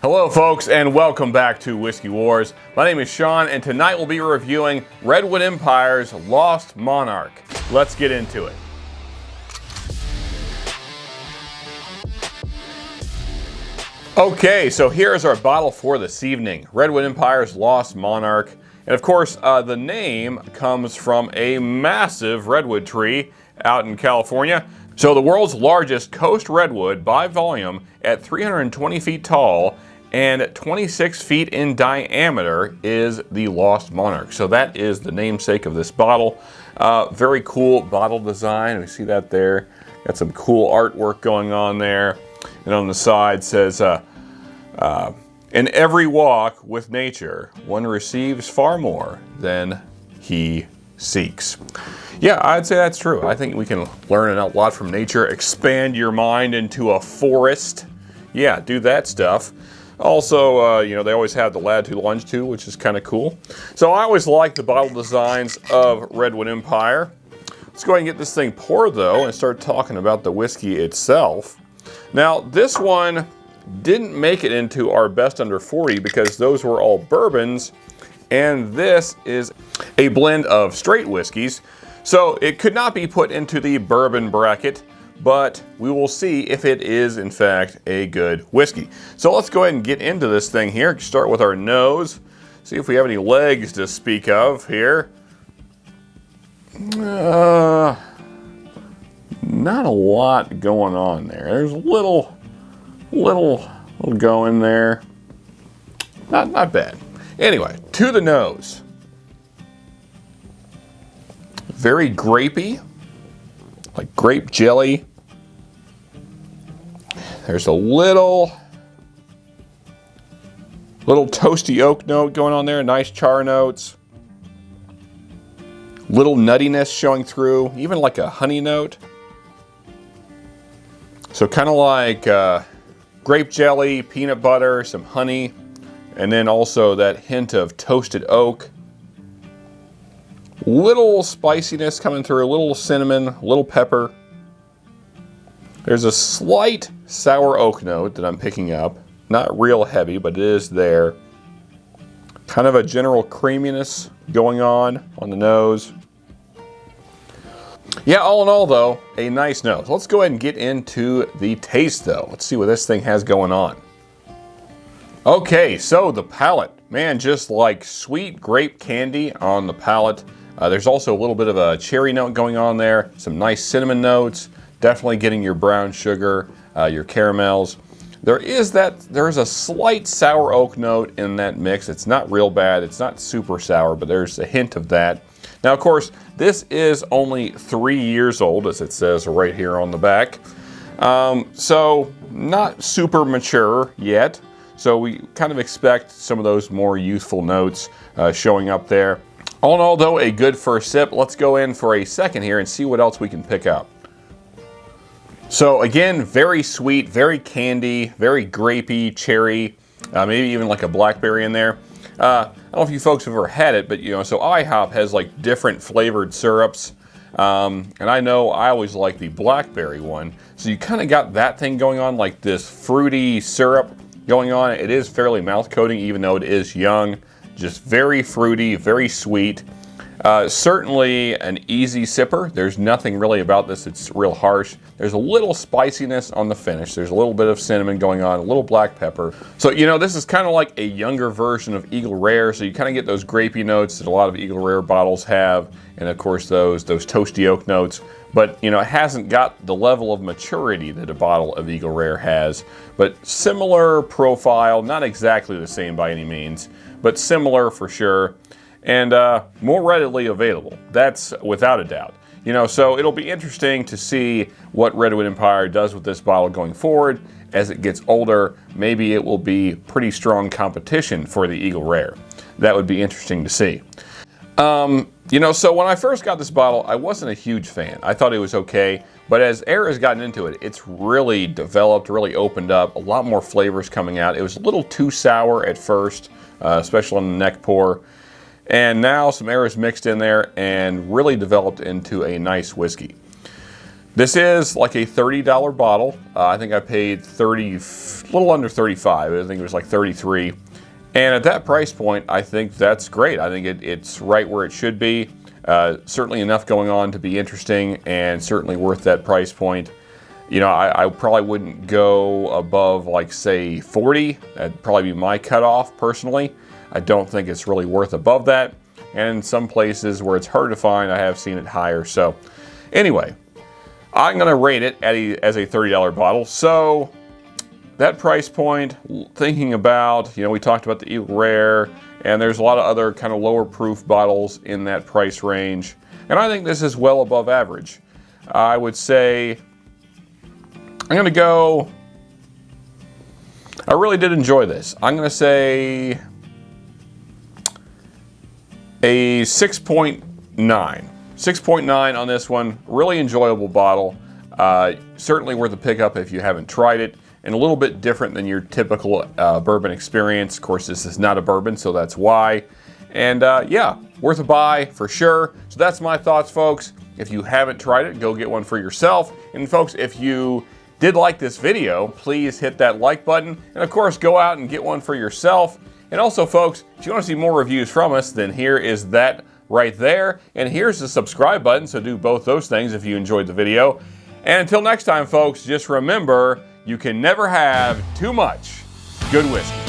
Hello folks, and welcome back to Whiskey Wars. My name is Sean, and tonight we'll be reviewing Redwood Empire's Lost Monarch. Let's get into it. Okay, so here's our bottle for this evening, Redwood Empire's Lost Monarch. And of course, the name comes from a massive redwood tree out in California. So the world's largest coast redwood by volume at 320 feet tall and 26 feet in diameter is the Lost Monarch. So that is the namesake of this bottle. Very cool bottle design. We see that there. Got some cool artwork going on there. And on the side says, in every walk with nature, one receives far more than he seeks. Yeah, I'd say that's true. I think we can learn a lot from nature, expand your mind into a forest. Yeah, do that stuff. Also, you know, they always have the latitude longitude, which is kind of cool. So I always like the bottle designs of Redwood Empire. Let's go ahead and get this thing poured though and start talking about the whiskey itself. Now, this one didn't make it into our best under 40 because those were all bourbons, and this is a blend of straight whiskeys. So it could not be put into the bourbon bracket, but we will see if it is in fact a good whiskey. So let's go ahead and get into this thing here. Start with our nose, see if we have any legs to speak of here. Not a lot going on there. There's a little go in there. Not bad. Anyway, to the nose. Very grapey, like grape jelly. There's a little toasty oak note going on there, nice char notes. Little nuttiness showing through, even like a honey note. So kind of like grape jelly, peanut butter, some honey, and then also that hint of toasted oak. Little spiciness coming through, a little cinnamon, a little pepper. There's a slight sour oak note that I'm picking up. Not real heavy, but it is there. Kind of a general creaminess going on the nose. Yeah, all in all though, a nice nose. Let's go ahead and get into the taste though. Let's see what this thing has going on. Okay, so the palate. Man, just like sweet grape candy on the palate. There's also a little bit of a cherry note going on there. Some nice cinnamon notes. Definitely getting your brown sugar, your caramels. There is a slight sour oak note in that mix. It's not real bad. It's not super sour, but there's a hint of that. Now, of course, this is only 3 years old, as it says right here on the back. So not super mature yet. So we kind of expect some of those more youthful notes showing up there. All in all, though, a good first sip. Let's go in for a second here and see what else we can pick up. So again, very sweet, very candy, very grapey, cherry, maybe even like a blackberry in there. I don't know if you folks have ever had it, but you know, so IHOP has like different flavored syrups. And I know I always like the blackberry one. So you kind of got that thing going on, like this fruity syrup going on. It is fairly mouth coating, even though it is young. Just very fruity, very sweet. Certainly an easy sipper. There's nothing really about this that's real harsh. There's a little spiciness on the finish. There's a little bit of cinnamon going on, a little black pepper. So, you know, this is kind of like a younger version of Eagle Rare. So you kind of get those grapey notes that a lot of Eagle Rare bottles have. And of course, those toasty oak notes. But, you know, it hasn't got the level of maturity that a bottle of Eagle Rare has. But similar profile, not exactly the same by any means, but similar for sure. And more readily available. That's without a doubt. You know, so it'll be interesting to see what Redwood Empire does with this bottle going forward. As it gets older, maybe it will be pretty strong competition for the Eagle Rare. That would be interesting to see. You know, so when I first got this bottle, I wasn't a huge fan. I thought it was okay, but as air has gotten into it, it's really developed, really opened up, a lot more flavors coming out. It was a little too sour at first, especially on the neck pour. And now some air is mixed in there and really developed into a nice whiskey. This is like a $30 bottle. I think I paid a little under 35. I think it was like 33. And at that price point, I think that's great. I think it's right where it should be. Certainly enough going on to be interesting, and certainly worth that price point. You know, I probably wouldn't go above, like, say 40. That'd probably be my cutoff personally. I don't think it's really worth above that. And in some places where it's hard to find, I have seen it higher. So anyway, I'm going to rate it as a $30 bottle. So that price point, thinking about, you know, we talked about the Eagle Rare, and there's a lot of other kind of lower proof bottles in that price range. And I think this is well above average. I would say, I'm going to go, I really did enjoy this. I'm going to say a 6.9. 6.9 on this one. Really enjoyable bottle. Certainly worth a pickup if you haven't tried it. And a little bit different than your typical bourbon experience. Of course, this is not a bourbon, so that's why. And yeah, worth a buy for sure. So that's my thoughts, folks. If you haven't tried it, go get one for yourself. And folks, if you did like this video, please hit that like button. And of course, go out and get one for yourself. And also, folks, if you want to see more reviews from us, then here is that right there. And here's the subscribe button, so do both those things if you enjoyed the video. And until next time, folks, just remember, you can never have too much good whiskey.